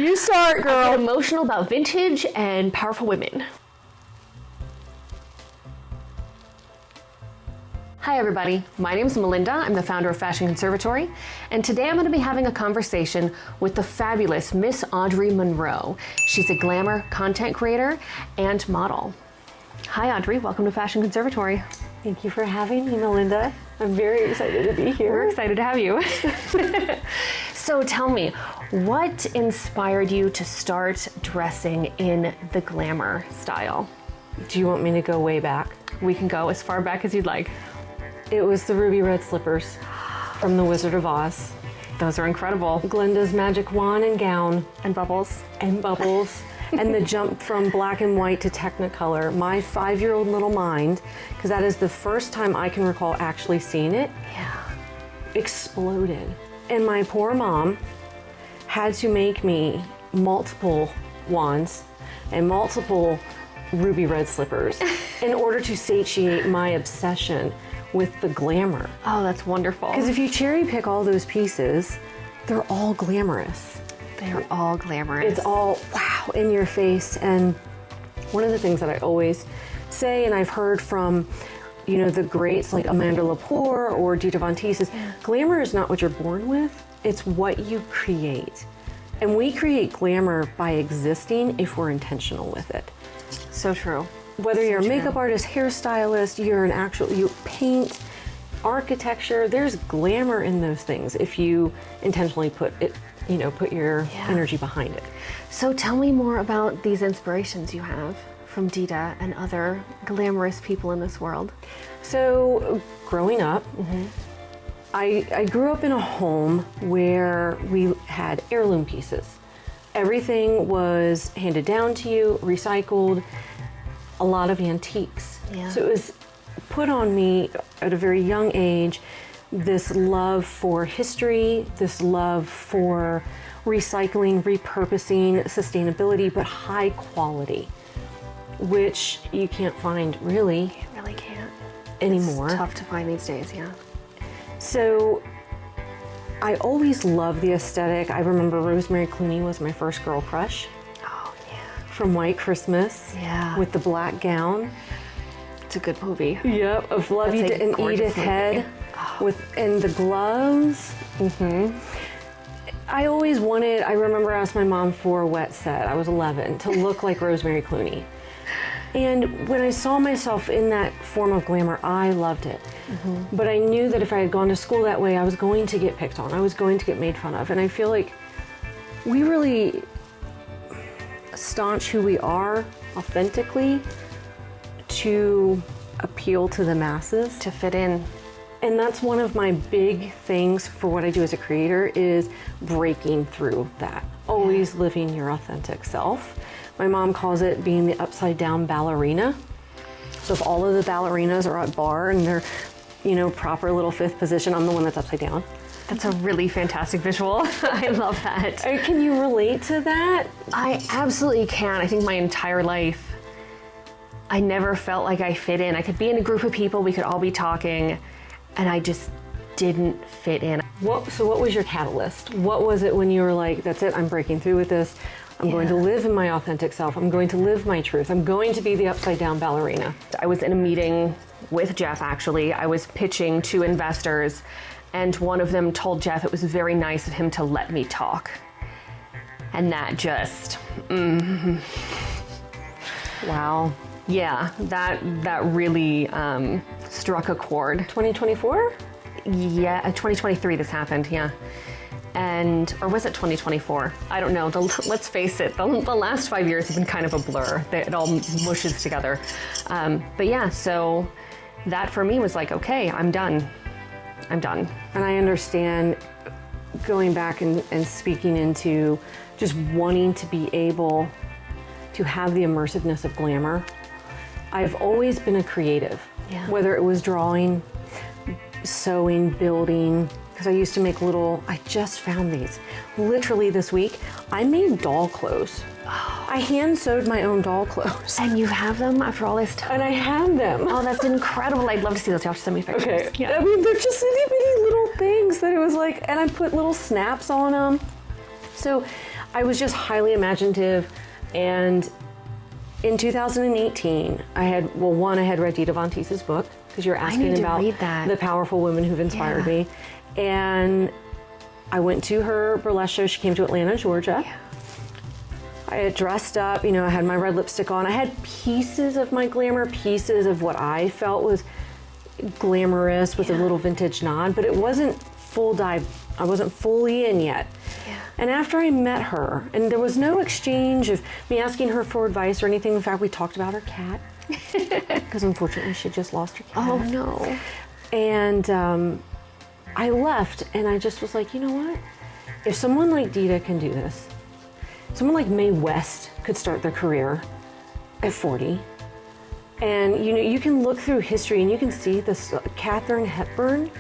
You start, girl. I get emotional about vintage and powerful women. Hi everybody, my name is Melinda. I'm the founder of Fashion Conservatory, and today I'm going to be having a conversation with the fabulous Miss Audrey Monroe. She's a glamour content creator and model. Hi Audrey, welcome to Fashion Conservatory. Thank you for having me, Melinda. I'm very excited to be here. We're excited to have you. So tell me, what inspired you to start dressing in the glamour style? Do you want me to go way back? We can go as far back as you'd like. It was the ruby red slippers from The Wizard of Oz. Those are incredible. Glinda's magic wand and gown. And bubbles. And bubbles. And the jump from black and white to Technicolor. My 5-year-old little mind, because that is the first time I can recall actually seeing it, exploded. And my poor mom had to make me multiple wands and multiple ruby red slippers in order to satiate my obsession with the glamour. Oh, that's wonderful. Because if you cherry pick all those pieces, they're all glamorous. They are all glamorous. It's all, wow, in your face. And one of the things that I always say, and I've heard from, you know, the greats like Amanda Lepore or Dita Von Teese, is glamour is not what you're born with, it's what you create. And we create glamour by existing if we're intentional with it. So true. Whether you're a makeup artist, hairstylist, you're you paint, architecture, there's glamour in those things if you intentionally put it, you know, put your energy behind it. So tell me more about these inspirations you have from Dita and other glamorous people in this world. So growing up, I grew up in a home where we had heirloom pieces. Everything was handed down to you, recycled, a lot of antiques. So it was put on me at a very young age, this love for history, this love for recycling, repurposing, sustainability, but high quality, which you can't find really. You really can't anymore. It's tough to find these days, So I always loved the aesthetic. I remember Rosemary Clooney was my first girl crush. Oh yeah. From White Christmas. Yeah. With the black gown. It's a good movie. Yep, of Love You and Edith Head. And the gloves. I always wanted, I remember I asked my mom for a wet set, I was 11, to look like Rosemary Clooney. And when I saw myself in that form of glamour, I loved it. But I knew that if I had gone to school that way, I was going to get picked on. I was going to get made fun of. And I feel like we really staunch who we are authentically to appeal to the masses. To fit in. And that's one of my big things for what I do as a creator, is breaking through that. Always living your authentic self. My mom calls it being the upside down ballerina. So if all of the ballerinas are at bar and they're, you know, proper little fifth position, I'm the one that's upside down. That's a really fantastic visual. I love that. Can you relate to that? I absolutely can. I think my entire life, I never felt like I fit in. I could be in a group of people, we could all be talking, and I just didn't fit in. So what was your catalyst? What was it when you were like, that's it, I'm breaking through with this. I'm going to live in my authentic self. I'm going to live my truth. I'm going to be the upside down ballerina. I was in a meeting with Jeff, actually. I was pitching to investors, and one of them told Jeff it was very nice of him to let me talk. And that just, wow. Yeah, that really struck a chord. 2024? Yeah, 2023 this happened, yeah. Or was it 2024? I don't know. Let's face it, the last 5 years have been kind of a blur. It all mushes together. But yeah, so that for me was like, okay, I'm done. I'm done. And I understand going back and speaking into just wanting to be able to have the immersiveness of glamour. I've always been a creative, whether it was drawing, sewing, building, because I used to make I just found these. Literally this week, I made doll clothes. I hand sewed my own doll clothes. And you have them after all this time? And I have them. Oh, that's incredible. I'd love to see those. You'll have to send me pictures. Okay. Yeah. I mean, they're just itty bitty little things that it was like, and I put little snaps on them. So I was just highly imaginative, and in 2018, I had read Dita Von Teese's book, because you're asking about the powerful women who've inspired me. And I went to her burlesque show. She came to Atlanta, Georgia. Yeah. I had dressed up, I had my red lipstick on. I had pieces of my glamour, pieces of what I felt was glamorous with a little vintage nod, but it wasn't full dive. I wasn't fully in yet. Yeah. And after I met her, and there was no exchange of me asking her for advice or anything. In fact, we talked about her cat, because unfortunately she just lost her cat. Oh no. And I left, and I just was like, you know what? If someone like Dita can do this, someone like Mae West could start their career at 40. And you can look through history and you can see this Katharine Hepburn,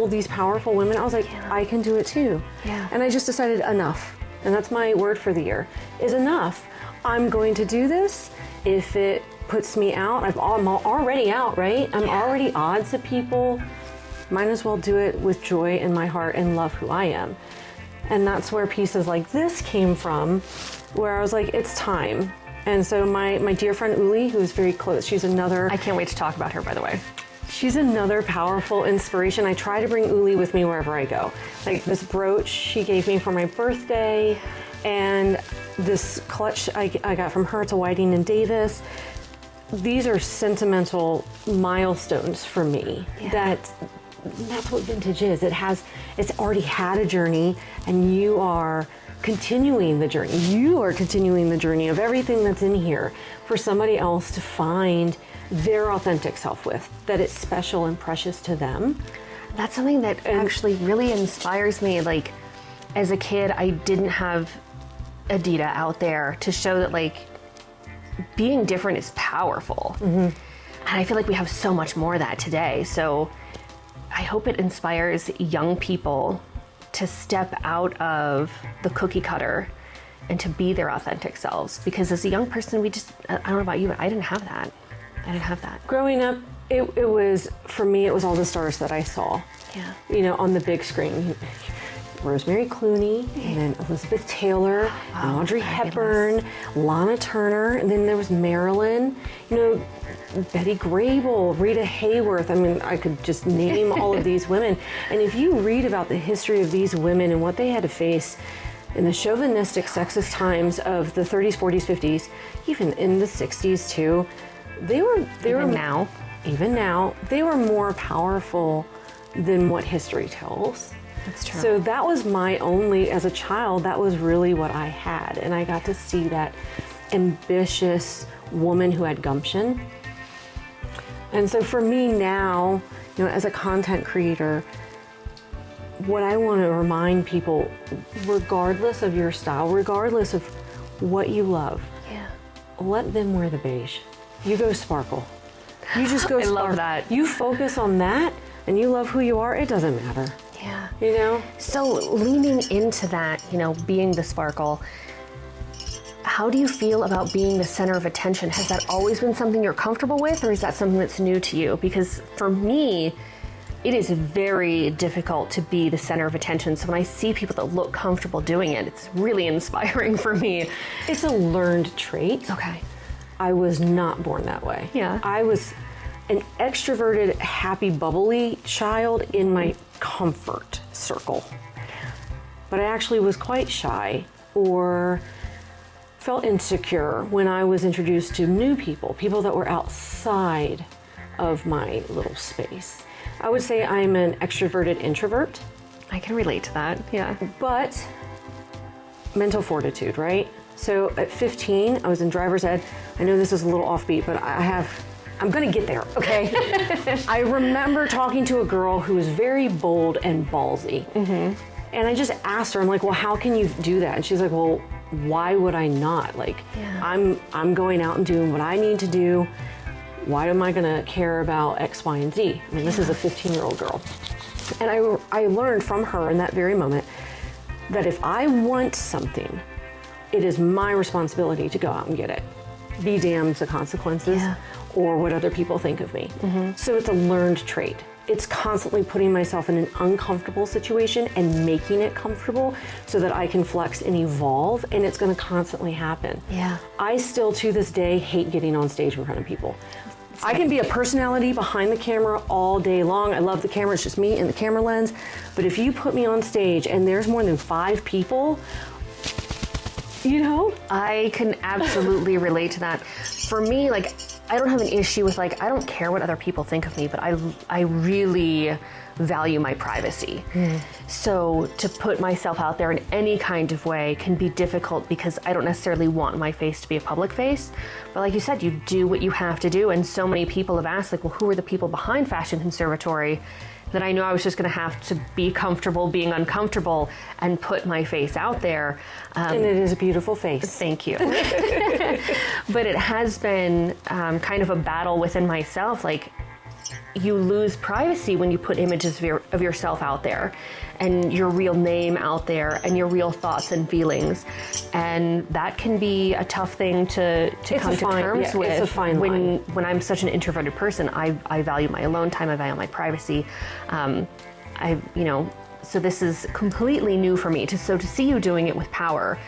these powerful women. I was like, I can do it too. Yeah. And I just decided enough. And that's my word for the year, is enough. I'm going to do this. If it puts me out, I'm already out, right? I'm already odds to people. Might as well do it with joy in my heart and love who I am. And that's where pieces like this came from, where I was like, it's time. And so my dear friend Uli, who is very close, she's another... I can't wait to talk about her, by the way. She's another powerful inspiration. I try to bring Uli with me wherever I go. Like this brooch she gave me for my birthday, and this clutch I got from her. It's a Whiting and Davis. These are sentimental milestones for me. That's what vintage is. It's already had a journey, and you are continuing the journey. You are continuing the journey of everything that's in here for somebody else to find their authentic self with, that it's special and precious to them. That's something that actually really inspires me. Like, as a kid, I didn't have a Dita out there to show that, like, being different is powerful. And I feel like we have so much more of that today. So I hope it inspires young people to step out of the cookie cutter and to be their authentic selves. Because as a young person, I don't know about you, but I didn't have that. Growing up, it was, for me, it was all the stars that I saw. Yeah. On the big screen. Rosemary Clooney, and then Elizabeth Taylor, and Audrey Hepburn, Lana Turner, and then there was Marilyn, Betty Grable, Rita Hayworth. I mean, I could just name all of these women. And if you read about the history of these women and what they had to face in the chauvinistic, sexist times of the 30s, 40s, 50s, even in the 60s too, even now, they were more powerful than what history tells. That's true. So that was as a child, that was really what I had. And I got to see that ambitious woman who had gumption. And so for me now, as a content creator, what I want to remind people, regardless of your style, regardless of what you love, let them wear the beige. You go sparkle. You just go sparkle. I love that. You focus on that and you love who you are, it doesn't matter. Yeah. So leaning into that, being the sparkle, how do you feel about being the center of attention? Has that always been something you're comfortable with, or is that something that's new to you? Because for me, it is very difficult to be the center of attention. So when I see people that look comfortable doing it, it's really inspiring for me. It's a learned trait. Okay. I was not born that way. Yeah. I was an extroverted, happy, bubbly child in my comfort circle. But I actually was quite shy or felt insecure when I was introduced to new people that were outside of my little space. I would say I'm an extroverted introvert. I can relate to that, yeah. But mental fortitude, right? So at 15, I was in driver's ed. I know this is a little offbeat, but I'm gonna get there, okay? I remember talking to a girl who was very bold and ballsy. And I just asked her, I'm like, well, how can you do that? And she's like, well, why would I not? Like, I'm going out and doing what I need to do. Why am I gonna care about X, Y, and Z? I mean, this is a 15-year-old girl. And I learned from her in that very moment that if I want something, it is my responsibility to go out and get it. Be damned the consequences or what other people think of me. So it's a learned trait. it's constantly putting myself in an uncomfortable situation and making it comfortable so that I can flex and evolve, and it's going to constantly happen. Yeah. I still to this day hate getting on stage in front of people. I can be a personality behind the camera all day long. I love the camera, it's just me and the camera lens. But if you put me on stage and there's more than 5 people, you know? I can absolutely relate to that. For me, like, I don't have an issue with, like, I don't care what other people think of me, but I really value my privacy. So to put myself out there in any kind of way can be difficult because I don't necessarily want my face to be a public face. But like you said, you do what you have to do. And so many people have asked, like, well, who are the people behind Fashion Conservatory? That I know I was just going to have to be comfortable being uncomfortable and put my face out there. And it is a beautiful face. Thank you. But it has been kind of a battle within myself. Like, you lose privacy when you put images of yourself out there and your real name out there and your real thoughts and feelings. And that can be a tough thing to come to terms with. It's a fine line. When I'm such an introverted person, I value my alone time, I value my privacy. So this is completely new for me. So to see you doing it with power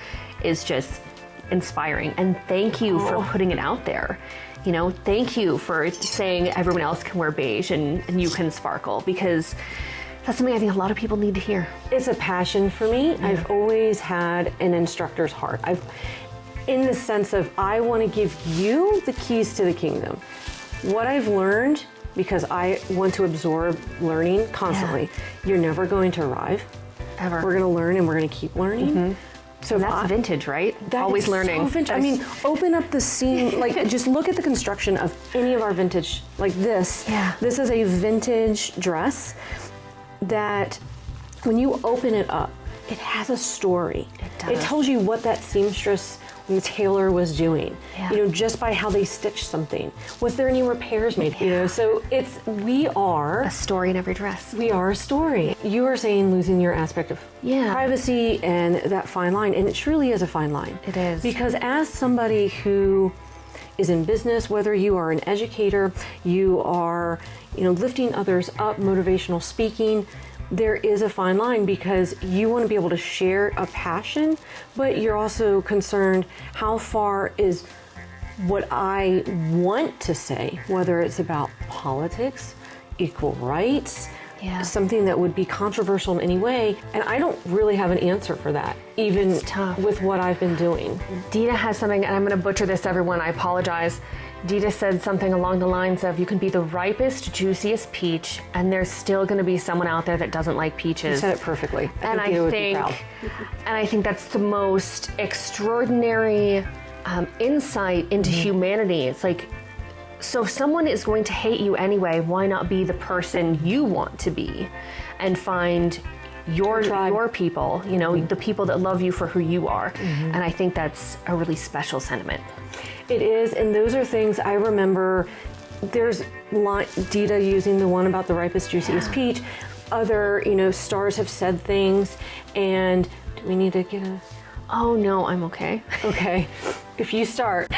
is just inspiring. And thank you for putting it out there. You know, thank you for saying everyone else can wear beige and you can sparkle, because that's something I think a lot of people need to hear. It's a passion for me. Yeah. I've always had an instructor's heart. In the sense of, I want to give you the keys to the kingdom. What I've learned, because I want to absorb learning constantly, you're never going to arrive. Ever. We're going to learn and we're going to keep learning. So that's vintage, right? Always learning. So vintage. I mean, open up the seam, like just look at the construction of any of our vintage, like this. Yeah. This is a vintage dress that when you open it up, it has a story. It does. It tells you what that seamstress and the tailor was doing. Yeah. You know, just by how they stitched something. Was there any repairs made? You know, so we are a story in every dress. We are a story. You are saying losing your aspect of privacy and that fine line, and it truly is a fine line. It is. Because as somebody who is in business, whether you are an educator, you are, lifting others up, motivational speaking, there is a fine line, because you want to be able to share a passion, but you're also concerned how far is what I want to say, whether it's about politics, equal rights, something that would be controversial in any way. And I don't really have an answer for that, even with what I've been doing. Dita has something, and I'm going to butcher this, everyone, I apologize. Dita said something along the lines of, you can be the ripest, juiciest peach, and there's still going to be someone out there that doesn't like peaches. You said it perfectly. I think that's the most extraordinary insight into humanity. It's like, so if someone is going to hate you anyway, why not be the person you want to be and find your people, the people that love you for who you are. And I think that's a really special sentiment. It is, and those are things I remember. There's Dita using the one about the ripest, juiciest peach. Other, stars have said things, and do we need to get a... Oh no, I'm okay. Okay. If you start.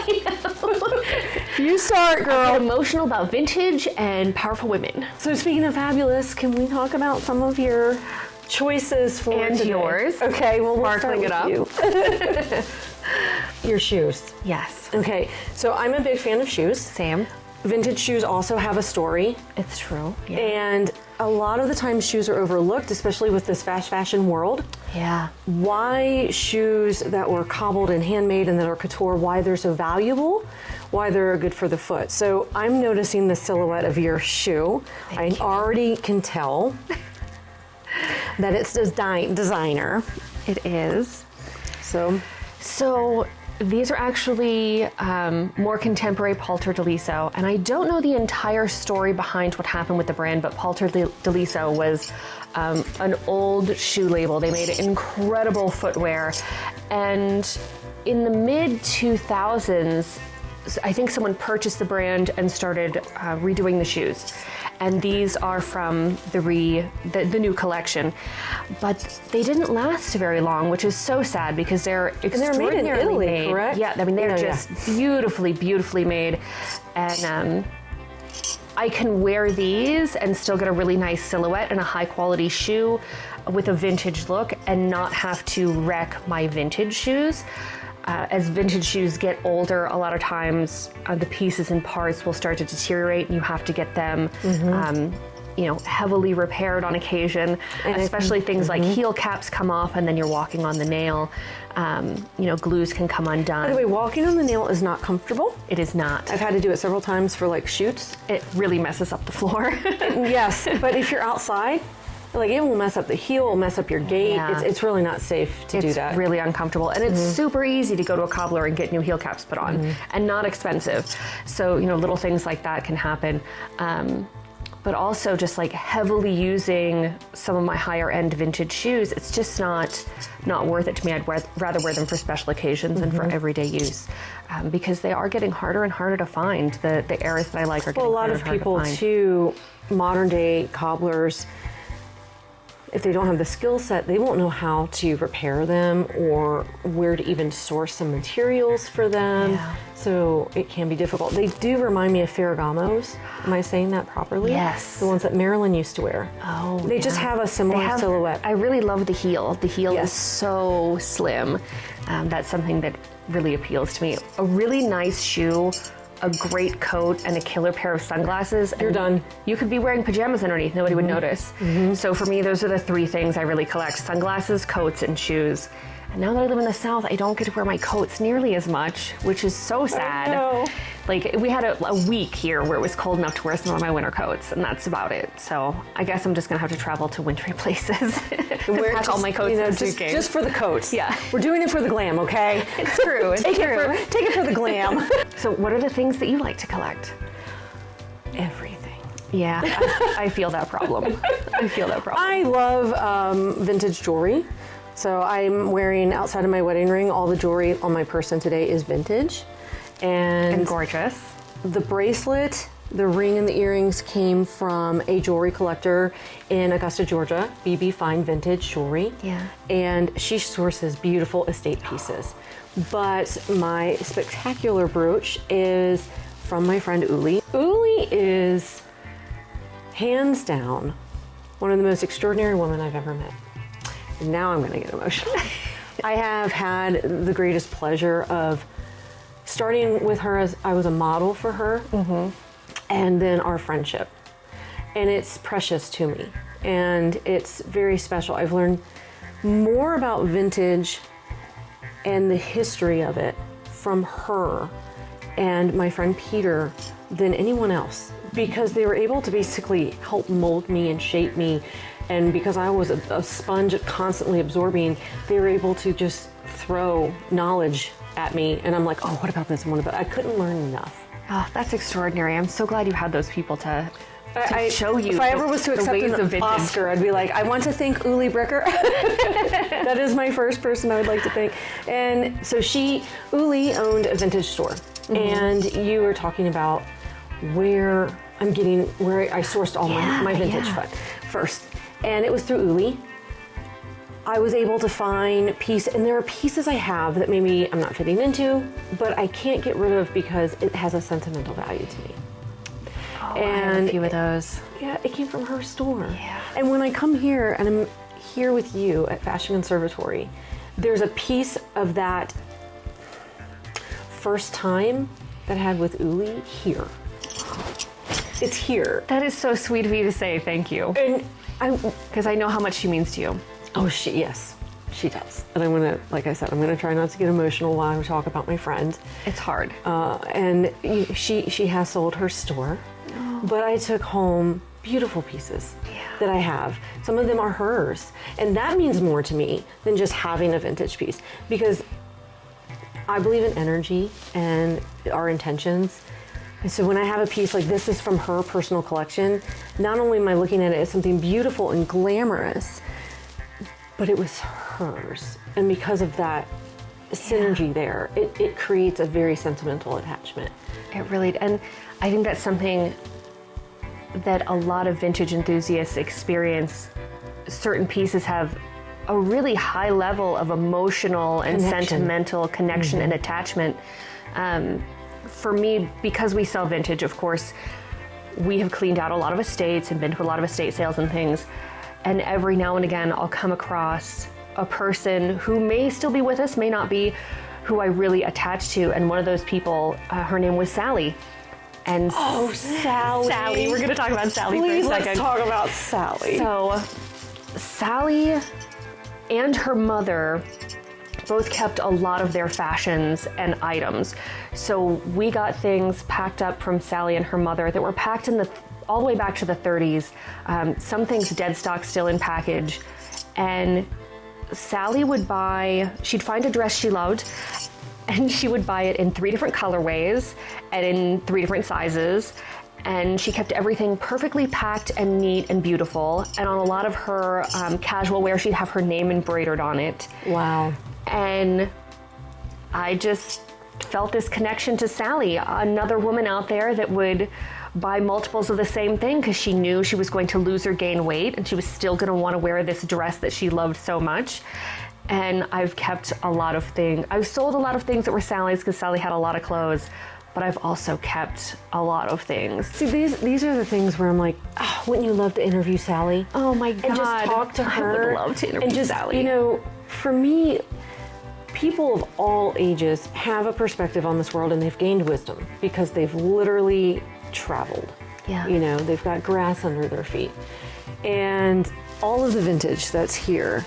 If you start, girl. I get emotional about vintage and powerful women. So speaking of fabulous, can we talk about some of your choices for today? Yours? Okay, well, we'll sparkling start with you. Your shoes. Yes. Okay, so I'm a big fan of shoes. Same. Vintage shoes also have a story. It's true. Yeah. And a lot of the time shoes are overlooked, especially with this fast fashion world. Yeah. Why shoes that were cobbled and handmade and that are couture, why they're so valuable, why they're good for the foot. So I'm noticing the silhouette of your shoe. I already can tell that it's designer. It is. So these are actually more contemporary Palter Deliso, and I don't know the entire story behind what happened with the brand, but Palter Deliso was an old shoe label. They made incredible footwear, and in the mid-2000s, I think someone purchased the brand and started redoing the shoes. And these are from the new collection. But they didn't last very long, which is so sad, because they're extraordinarily made in Italy, made. Correct? Yeah, I mean, they're just beautifully, beautifully made. And I can wear these and still get a really nice silhouette and a high quality shoe with a vintage look and not have to wreck my vintage shoes. As vintage shoes get older, a lot of times the pieces and parts will start to deteriorate and you have to get them heavily repaired on occasion, and especially things like heel caps come off and then you're walking on the nail. Glues can come undone. By the way, walking on the nail is not comfortable. It is not. I've had to do it several times for like shoots. It really messes up the floor. Yes, but if you're outside, like it will mess up the heel, will mess up your gait. Yeah. It's really not safe to do that. It's really uncomfortable, and it's super easy to go to a cobbler and get new heel caps put on, and not expensive. So little things like that can happen. But also just like heavily using some of my higher end vintage shoes, it's just not worth it to me. I'd rather wear them for special occasions and for everyday use, because they are getting harder and harder to find. The eras that I like are getting harder and harder to find. A lot of people too, modern day cobblers, if they don't have the skill set, they won't know how to repair them or where to even source some materials for them. Yeah. So it can be difficult. They do remind me of Ferragamos. Am I saying that properly? Yes. The ones that Marilyn used to wear. Oh, They just have a similar silhouette. I really love the heel. The heel Yes. is so slim. That's something that really appeals to me. A really nice shoe, a great coat, and a killer pair of sunglasses. You're done. You could be wearing pajamas underneath, nobody would notice. So for me, those are the three things I really collect: sunglasses, coats, and shoes. And now that I live in the South, I don't get to wear my coats nearly as much, which is so sad. I know. Like, we had a week here where it was cold enough to wear some of my winter coats, and that's about it. So I guess I'm just gonna have to travel to wintry places to pack all my coats in a suitcase. Just for the coats. Yeah. We're doing it for the glam, okay? It's true. It's Take true. it for the glam. So what are the things that you like to collect? Everything. Yeah, I feel that problem. I feel that problem. I love vintage jewelry. So I'm wearing, outside of my wedding ring, all the jewelry on my person today is vintage. And gorgeous. The bracelet, the ring, and the earrings came from a jewelry collector in Augusta, Georgia, BB Fine Vintage Jewelry. Yeah. And she sources beautiful estate pieces. But my spectacular brooch is from my friend Uli. Uli is hands down one of the most extraordinary women I've ever met. And now I'm gonna get emotional. I have had the greatest pleasure of starting with her as I was a model for her, and then our friendship. And it's precious to me, and it's very special. I've learned more about vintage and the history of it from her and my friend Peter than anyone else, because they were able to basically help mold me and shape me. And because I was a sponge constantly absorbing, they were able to just throw knowledge at me. And I'm like, oh, what about this? And what about I couldn't learn enough. Oh, that's extraordinary. I'm so glad you had those people to show you. If I ever was to accept an Oscar, I'd be like, I want to thank Uli Bricker. That is my first person I would like to thank. And so Uli owned a vintage store. And you were talking about where I sourced all my vintage first. And it was through Uli. I was able to find and there are pieces I have that maybe I'm not fitting into, but I can't get rid of because it has a sentimental value to me. Oh, and I have a few of those. Yeah, it came from her store. Yeah. And when I come here and I'm here with you at Fashion Conservatory, there's a piece of that first time that I had with Uli here. It's here. That is so sweet of you to say. Thank you. And because I know how much she means to you. Oh, yes, she does. And I'm gonna, like I said, I'm gonna try not to get emotional while I talk about my friend. It's hard. And she has sold her store, but I took home beautiful pieces that I have. Some of them are hers, and that means more to me than just having a vintage piece, because I believe in energy and our intentions. And so when I have a piece like this is from her personal collection, not only am I looking at it as something beautiful and glamorous, but it was hers. And because of that synergy there, it creates a very sentimental attachment. It really, and I think that's something that a lot of vintage enthusiasts experience. Certain pieces have a really high level of emotional and sentimental connection and attachment. For me, because we sell vintage, of course, we have cleaned out a lot of estates and been to a lot of estate sales and things. And every now and again, I'll come across a person who may still be with us, may not be, who I really attach to. And one of those people, her name was Sally. And Sally. Sally, we're gonna talk about Sally Please, for a second. let's talk about Sally. So, Sally and her mother both kept a lot of their fashions and items. So we got things packed up from Sally and her mother that were packed in all the way back to the 30s. Some things dead stock still in package. And Sally she'd find a dress she loved, and she would buy it in 3 different colorways and in 3 different sizes. And she kept everything perfectly packed and neat and beautiful. And on a lot of her casual wear, she'd have her name embroidered on it. Wow. And I just felt this connection to Sally, another woman out there that would buy multiples of the same thing because she knew she was going to lose or gain weight, and she was still going to want to wear this dress that she loved so much. And I've kept a lot of things. I've sold a lot of things that were Sally's because Sally had a lot of clothes, but I've also kept a lot of things. See, these are the things where I'm like, wouldn't you love to interview Sally? Oh my God. And just talk to her. I would love to interview Sally. You know, for me, people of all ages have a perspective on this world, and they've gained wisdom because they've literally traveled. Yeah. You know, they've got grass under their feet. And all of the vintage that's here,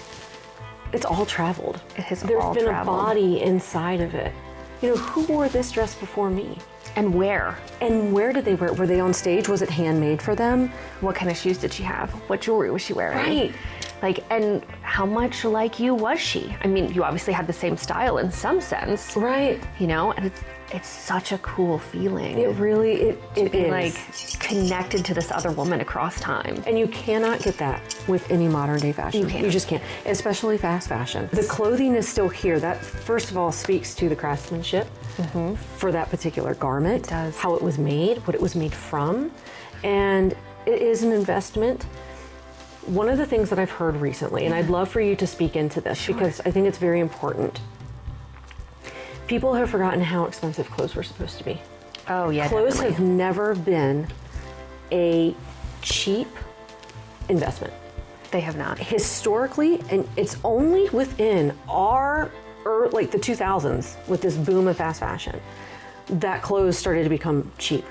it's all traveled. It has There's all been traveled. a body inside of it. You know, who wore this dress before me? And where? And where did they wear it? Were they on stage? Was it handmade for them? What kind of shoes did she have? What jewelry was she wearing? Right. Like, and how much like you was she? I mean, you obviously had the same style in some sense. Right. You know, and it's such a cool feeling. It really, it Being is. like connected to this other woman across time. And you cannot get that with any modern day fashion. You can't. You just can't, especially fast fashion. The clothing is still here. That, first of all, speaks to the craftsmanship for that particular garment. It does. How it was made, what it was made from. And it is an investment. One of the things that I've heard recently, and I'd love for you to speak into this because I think it's very important. People have forgotten how expensive clothes were supposed to be. Oh yeah, Clothes definitely. have never been a cheap investment. They have not. Historically, and it's only within like the 2000s with this boom of fast fashion that clothes started to become cheap.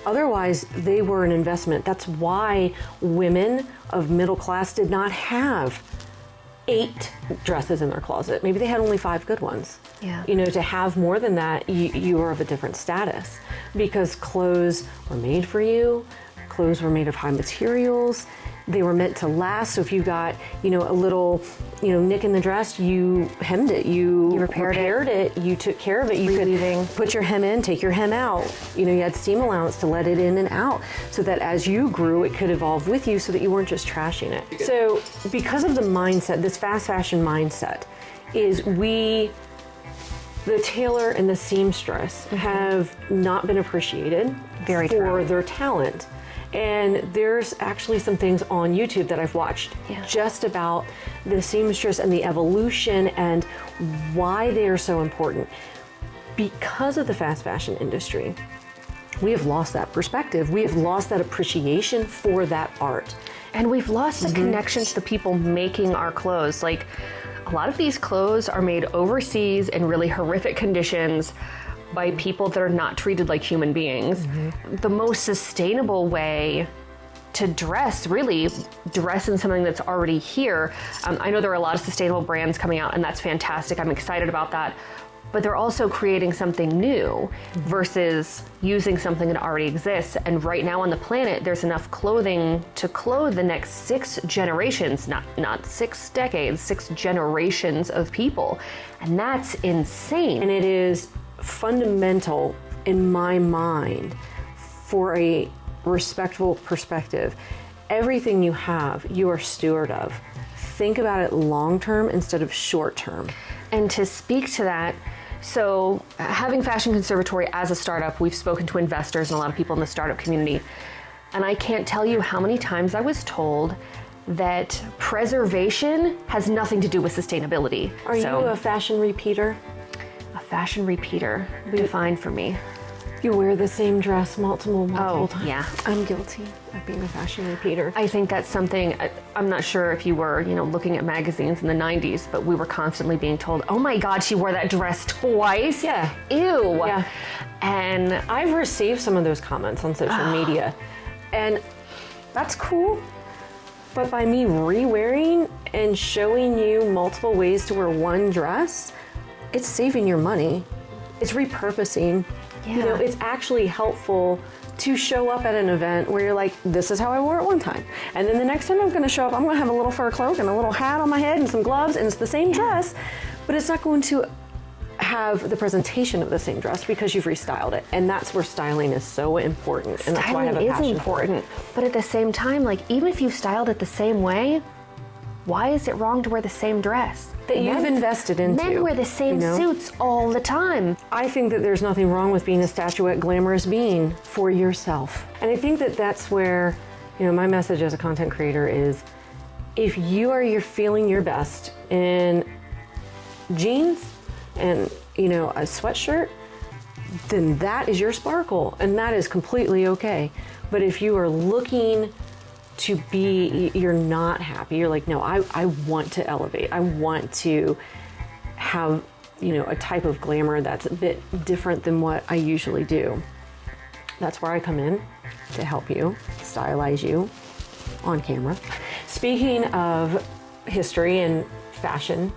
Otherwise, they were an investment. That's why women of middle class did not have 8 dresses in their closet. Maybe they had only 5 good ones. Yeah. You know, to have more than that, you were of a different status because clothes were made for you. Clothes were made of high materials. They were meant to last. So if you got, you know, a little, you know, nick in the dress, you hemmed it, you repaired it, you took care of it. You Relieving. could put your hem in, take your hem out. You know, you had seam allowance to let it in and out so that as you grew, it could evolve with you so that you weren't just trashing it. So because of the mindset, this fast fashion mindset, is the tailor and the seamstress have not been appreciated Very for true. their talent. And there's actually some things on YouTube that I've watched just about the seamstress and the evolution and why they are so important. Because of the fast fashion industry, we have lost that perspective. We have lost that appreciation for that art. And we've lost the connection to the people making our clothes. Like, a lot of these clothes are made overseas in really horrific conditions by people that are not treated like human beings. The most sustainable way to dress in something that's already here. I know there are a lot of sustainable brands coming out, and that's fantastic. I'm excited about that. But they're also creating something new versus using something that already exists. And right now on the planet, there's enough clothing to clothe the next 6 generations, not 6 decades, 6 generations of people. And that's insane. And it is fundamental in my mind for a respectful perspective. Everything you have, you are steward of. Think about it long term instead of short term. And to speak to that, so having Fashion Conservatory as a startup, we've spoken to investors and a lot of people in the startup community. And I can't tell you how many times I was told that preservation has nothing to do with sustainability. Are you a fashion repeater? A fashion repeater? Define for me. You wear the same dress multiple times. Yeah. I'm guilty of being a fashion repeater. I think that's something, I'm not sure if you were, looking at magazines in the 90s, but we were constantly being told, oh my God, she wore that dress twice. Yeah. Ew. Yeah. And I've received some of those comments on social media, and that's cool. But by me re-wearing and showing you multiple ways to wear one dress, it's saving your money. It's repurposing. Yeah. It's actually helpful to show up at an event where you're like, this is how I wore it one time. And then the next time I'm gonna show up, I'm gonna have a little fur cloak and a little hat on my head and some gloves, and it's the same dress, but it's not going to have the presentation of the same dress because you've restyled it. And that's where styling is so important. And that's why I have a styling is passion important. But at the same time, like, even if you styled it the same way, why is it wrong to wear the same dress? that you've invested into. Men wear the same suits all the time. I think that there's nothing wrong with being a statuette, glamorous being for yourself. And I think that that's where, my message as a content creator is, if you're feeling your best in jeans and, a sweatshirt, then that is your sparkle, and that is completely okay. But if you are looking to be, you're not happy, you're like, no, I want to elevate. I want to have, a type of glamour that's a bit different than what I usually do. That's where I come in to help you, stylize you on camera. Speaking of history and fashion,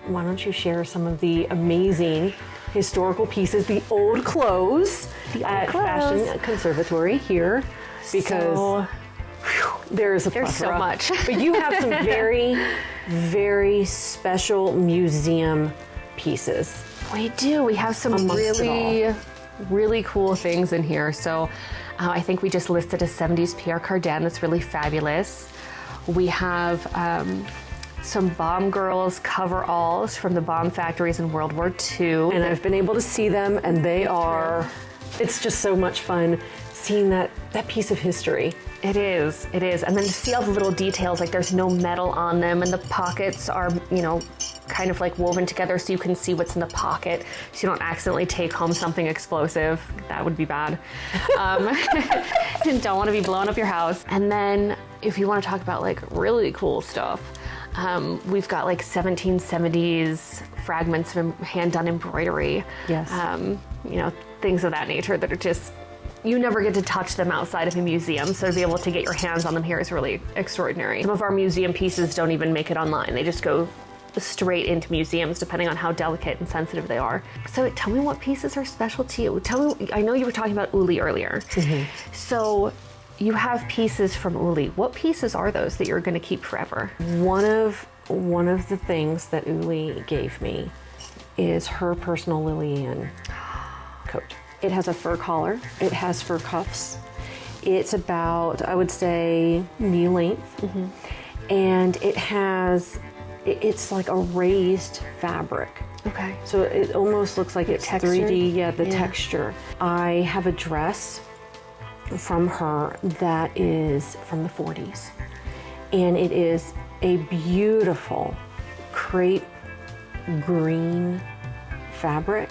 why don't you share some of the amazing historical pieces, the old clothes at Fashion Conservatory here, because there's so much. But you have some very, very special museum pieces. We do. We have some really cool things in here. So I think we just listed a 70s PR cardan that's really fabulous. We have some bomb girls coveralls from the bomb factories in World War II. And I've been able to see them, and it's just so much fun seeing that piece of history. It is. And then to see all the little details, like there's no metal on them, and the pockets are, kind of like woven together so you can see what's in the pocket, so you don't accidentally take home something explosive. That would be bad. Don't want to be blowing up your house. And then if you want to talk about like really cool stuff, we've got like 1770s fragments of hand-done embroidery. Yes. Things of that nature that are just, you never get to touch them outside of a museum, so to be able to get your hands on them here is really extraordinary. Some of our museum pieces don't even make it online. They just go straight into museums, depending on how delicate and sensitive they are. So tell me what pieces are special to you. Tell me, I know you were talking about Uli earlier. Mm-hmm. So you have pieces from Uli. What pieces are those that you're going to keep forever? One of the things that Uli gave me is her personal Lillian coat. It has a fur collar. It has fur cuffs. It's about, I would say, knee length. Mm-hmm. And it's like a raised fabric. Okay. So it almost looks like it's texture? 3D. Yeah, the texture. I have a dress from her that is from the 40s. And it is a beautiful crepe green fabric,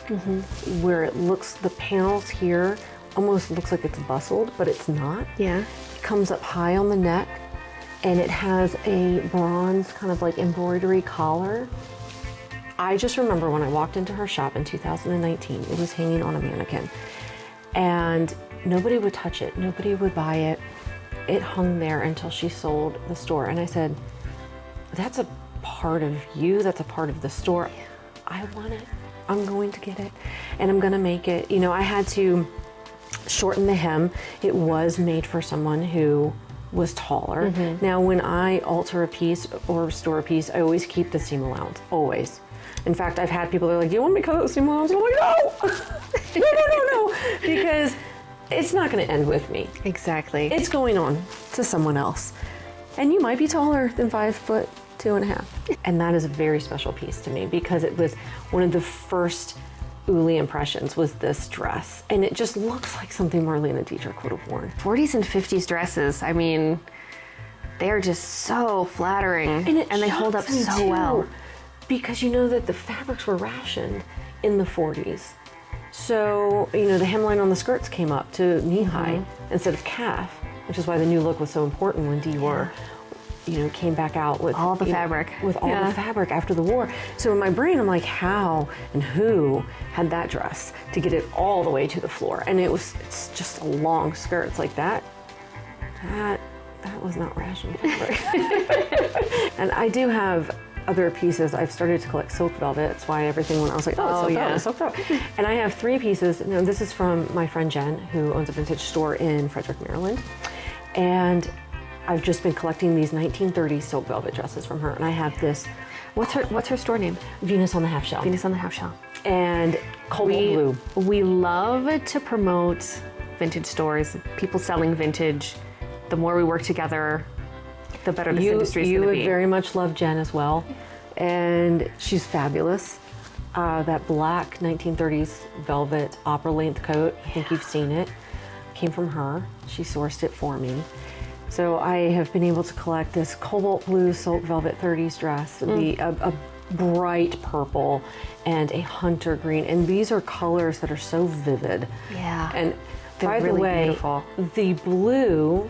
where the panels here almost looks like it's bustled, but it's not. Yeah. It comes up high on the neck, and it has a bronze kind of like embroidery collar. I just remember when I walked into her shop in 2019, it was hanging on a mannequin, and nobody would touch it, nobody would buy it. It hung there until she sold the store, and I said, that's a part of you, that's a part of the store. I want it. I'm going to get it, and I'm gonna make it. I had to shorten the hem. It was made for someone who was taller. Mm-hmm. Now, when I alter a piece or restore a piece, I always keep the seam allowance, always. In fact, I've had people that are like, do you want me to cut the seam allowance? I'm like, no, because it's not gonna end with me. Exactly. It's going on to someone else. And you might be taller than 5'2.5". And that is a very special piece to me, because it was one of the first Uli impressions was this dress. And it just looks like something Marlene Dietrich would have worn. 40s and 50s dresses, I mean, they're just so flattering, and they hold up so well. Because you know that the fabrics were rationed in the 40s. So, the hemline on the skirts came up to knee-high instead of calf, which is why the new look was so important when Dior, came back out with all the fabric. With all the fabric after the war. So in my brain, I'm like, how and who had that dress to get it all the way to the floor? And it's just a long skirt. It's like that was not rational fabric. And I do have other pieces. I've started to collect silk velvet. That's why everything when I was like, it's silk velvet. And I have 3 pieces. Now this is from my friend Jen, who owns a vintage store in Frederick, Maryland. And I've just been collecting these 1930s silk velvet dresses from her. And I have this. What's her store name? Venus on the Half Shell. Venus on the Half Shell. And Cobalt Blue. We love to promote vintage stores, people selling vintage. The more we work together, the better this industry is going to be. You would very much love Jen as well. And she's fabulous. That black 1930s velvet opera length coat, I think you've seen it, came from her. She sourced it for me. So I have been able to collect this cobalt blue silk velvet 30s dress, a bright purple, and a hunter green. And these are colors that are so vivid. Yeah. And they're by really the way, beautiful. The blue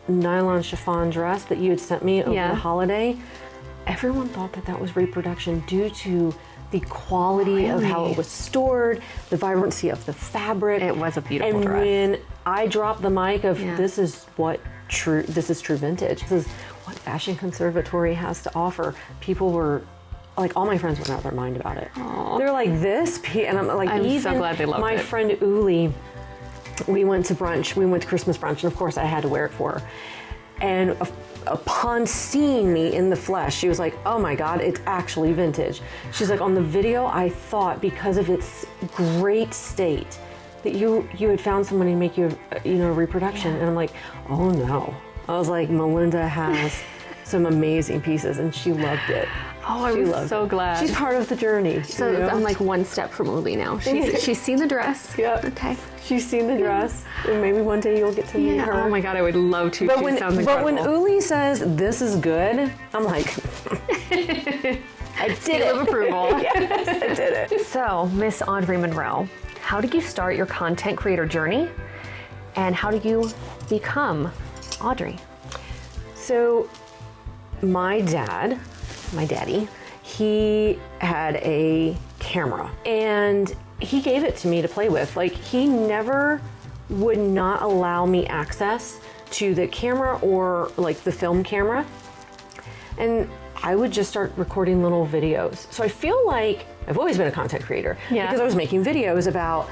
nylon chiffon dress that you had sent me over the holiday, everyone thought that was reproduction due to the quality of how it was stored, the vibrancy of the fabric. It was a beautiful dress. And when I dropped the mic of this is true vintage. This is what Fashion Conservatory has to offer. People were like, all my friends went out of their mind about it. Aww. They're like, and I'm like, I'm even so glad they loved it. My friend Uli, we went to brunch. We went to Christmas brunch, and of course I had to wear it for her. And upon seeing me in the flesh, she was like, oh my God, it's actually vintage. She's like, on the video, I thought because of its great state that you had found somebody to make you a reproduction. And I'm like, oh no. I was like, Melinda has some amazing pieces, and she loved it. Oh, I was so glad. She's part of the journey. So I'm like one step from Uli now. She's seen the dress. Yep. Okay. She's seen the dress, and maybe one day you'll get to meet her. Oh my God, I would love to. Sounds incredible. But when Uli says this is good, I'm like, I did Seal of approval. Yes, I did it. So, Miss Audrey Monroe, how did you start your content creator journey, and how did you become Audrey? So, my daddy, he had a camera, and he gave it to me to play with. Like, he never would not allow me access to the camera or like the film camera. And I would just start recording little videos. So I feel like I've always been a content creator because I was making videos about,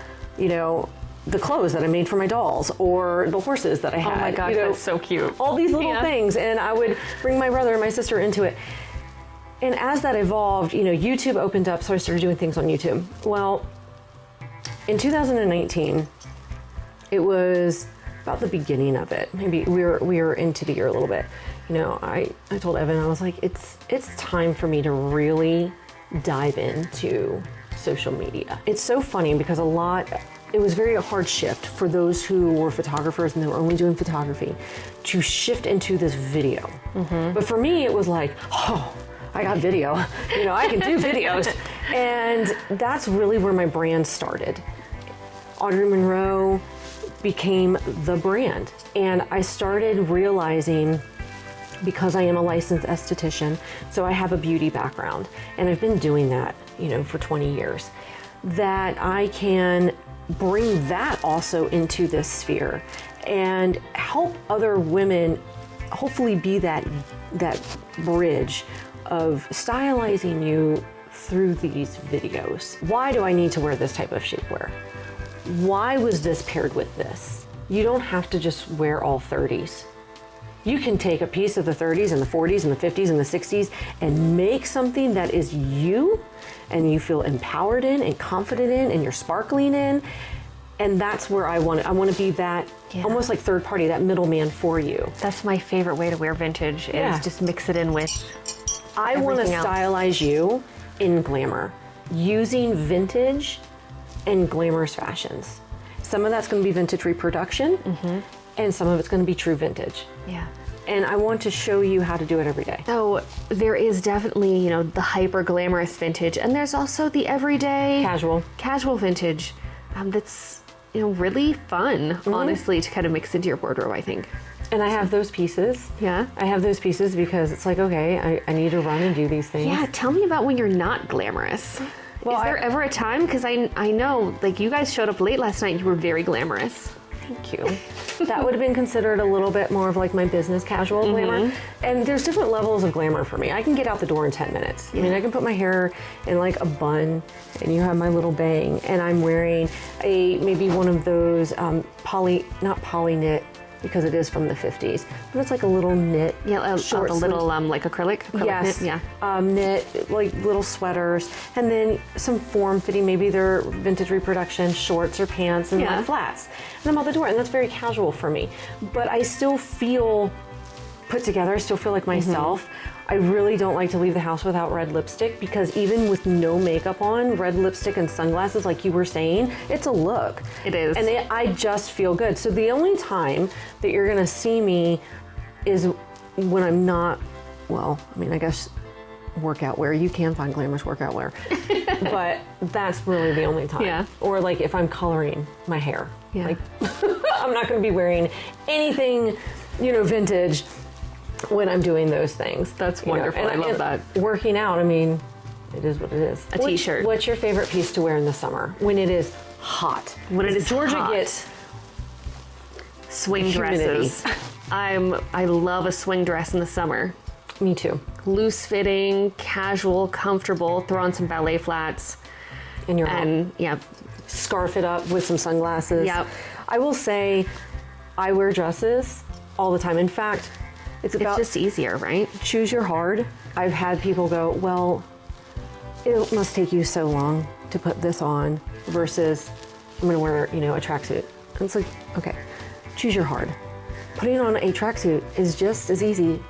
the clothes that I made for my dolls or the horses that I had. Oh my gosh, that's so cute. All these little things. And I would bring my brother and my sister into it. And as that evolved, YouTube opened up, so I started doing things on YouTube. Well, in 2019, it was about the beginning of it. Maybe we were into the year a little bit. I told Evan, I was like, it's time for me to really dive into social media. It's so funny because it was very a hard shift for those who were photographers and they were only doing photography to shift into this video. Mm-hmm. But for me, it was like, I got video. I can do videos. And that's really where my brand started. Audrey Monroe became the brand. And I started realizing, because I am a licensed esthetician, so I have a beauty background, and I've been doing that, for 20 years, that I can bring that also into this sphere and help other women hopefully be that bridge of stylizing you through these videos. Why do I need to wear this type of shapewear? Why was this paired with this? You don't have to just wear all 30s. You can take a piece of the 30s and the 40s and the 50s and the 60s and make something that is you and you feel empowered in and confident in and you're sparkling in. And that's where I want to be that almost like third party, that middleman for you. That's my favorite way to wear vintage is just mix it in with I want to stylize you in glamour using vintage and glamorous fashions. Some of that's going to be vintage reproduction and some of it's going to be true vintage. Yeah. And I want to show you how to do it every day. So there is definitely, the hyper glamorous vintage, and there's also the everyday casual vintage. that's, really fun, honestly, to kind of mix into your wardrobe, I think. And I have those pieces. Yeah. I have those pieces because it's like, okay, I need to run and do these things. Yeah, tell me about when you're not glamorous. Well, Is there ever a time? Because I know, like, you guys showed up late last night. You were very glamorous. Thank you. That would have been considered a little bit more of like my business casual glamour. And there's different levels of glamour for me. I can get out the door in 10 minutes. I mean, I can put my hair in like a bun and you have my little bang and I'm wearing maybe one of those not poly knit, because it is from the 50s, but it's like a little knit. Yeah, short a little like acrylic yes, knit. Yeah. Knit, like little sweaters, and then some form-fitting, maybe they're vintage reproduction shorts or pants and like flats. And I'm out the door, and that's very casual for me. But I still feel put together, I still feel like myself. I really don't like to leave the house without red lipstick, because even with no makeup on, red lipstick and sunglasses, like you were saying, it's a look. It is. And I just feel good. So the only time that you're gonna see me is when I'm not, well, I mean, I guess workout wear. You can find glamorous workout wear. But that's really the only time. Yeah. Or like if I'm coloring my hair. Yeah. Like I'm not gonna be wearing anything, vintage when I'm doing those things. That's wonderful. I love that. Working out, I mean, it is what it is. A t-shirt. What's your favorite piece to wear in the summer when it is hot? When it is Georgia hot. gets Swing humidity. dresses. I love a swing dress in the summer. Me too. Loose fitting, casual, comfortable. Throw on some ballet flats. And scarf it up with some sunglasses. Yep. I will say, I wear dresses all the time. In fact, it's just easier, right? choose your hard. I've had people go, well, it must take you so long to put this on versus I'm gonna wear, a tracksuit. And it's like, okay, choose your hard. Putting on a tracksuit is just as easy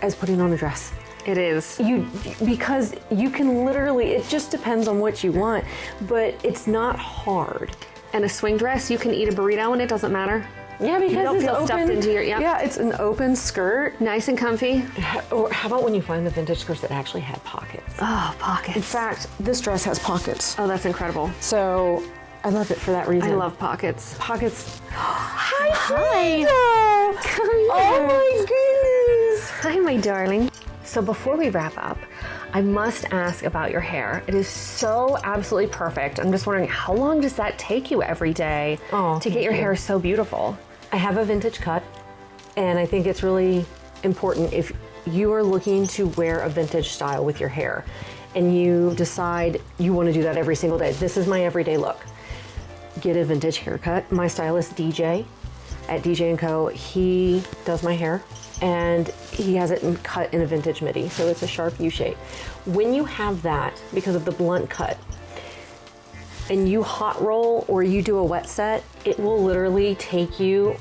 as putting on a dress. It is. Because you can literally, it just depends on what you want, but it's not hard. And a swing dress, you can eat a burrito and it doesn't matter. Yeah, because You don't it's feel open. stuffed into your, Yeah, it's an open skirt. Nice and comfy. Or how about when you find the vintage skirts that actually had pockets? Oh, pockets. In fact, this dress has pockets. Oh, that's incredible. So I love it for that reason. I love pockets. Pockets. Hi. Oh my goodness. Hi, my darling. So before we wrap up, I must ask about your hair. It is so absolutely perfect. I'm just wondering, how long does that take you every day to get your hair so beautiful? I have a vintage cut, and I think it's really important if you are looking to wear a vintage style with your hair and you decide you want to do that every single day. This is my everyday look. Get a vintage haircut. My stylist, DJ, at DJ & Co., he does my hair, and he has it cut in a vintage midi, so it's a sharp U shape. When you have that, because of the blunt cut, and you hot roll or you do a wet set, it will literally take you,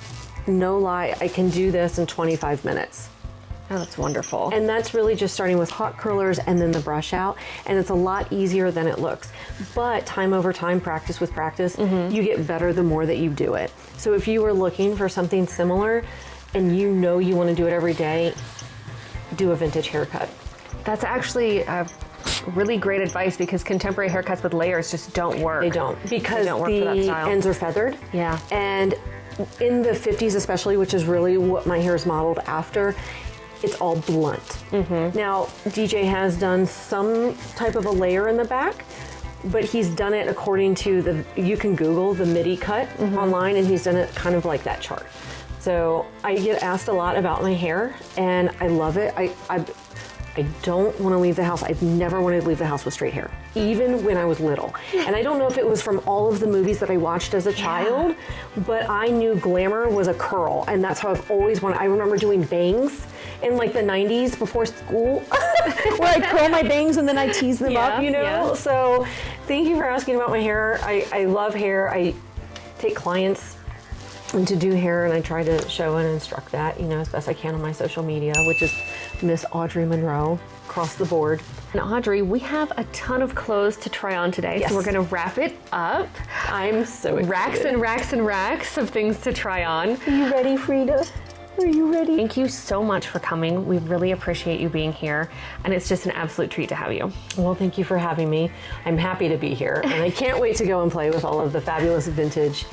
no lie, I can do this in 25 minutes. Oh, that's wonderful. And that's really just starting with hot curlers and then the brush out, and it's a lot easier than it looks. But time over time, practice with practice, you get better the more that you do it. So if you are looking for something similar and you know you want to do it every day, do a vintage haircut. That's actually really great advice, because contemporary haircuts with layers just don't work. They don't, because they don't work for that the style. ends are feathered. Yeah. And in the 50s especially, which is really what my hair is modeled after, it's all blunt. Now, DJ has done some type of a layer in the back, but he's done it according to you can Google the midi cut online, and he's done it kind of like that chart. So I get asked a lot about my hair, and I love it. I don't want to leave the house. I've never wanted to leave the house with straight hair, even when I was little. And I don't know if it was from all of the movies that I watched as a child, but I knew glamour was a curl, and that's how I've always wanted. I remember doing bangs in like the 90s before school, where I'd curl my bangs and then I'd tease them up, Yeah. So thank you for asking about my hair. I love hair. I take clients to do hair, and I try to show and instruct that, as best I can on my social media, which is Miss Audrey Monroe across the board. And Audrey, we have a ton of clothes to try on today, Yes. so we're gonna wrap it up. I'm so excited. Racks and racks and racks of things to try on. Are you ready, Frida? Are you ready? Thank you so much for coming. We really appreciate you being here, and it's just an absolute treat to have you. Well, thank you for having me. I'm happy to be here, and I can't wait to go and play with all of the fabulous vintage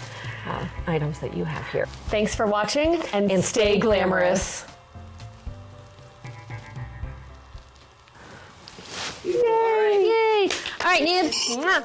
items that you have here. Thanks for watching, and stay glamorous. Yay! All right, Nib.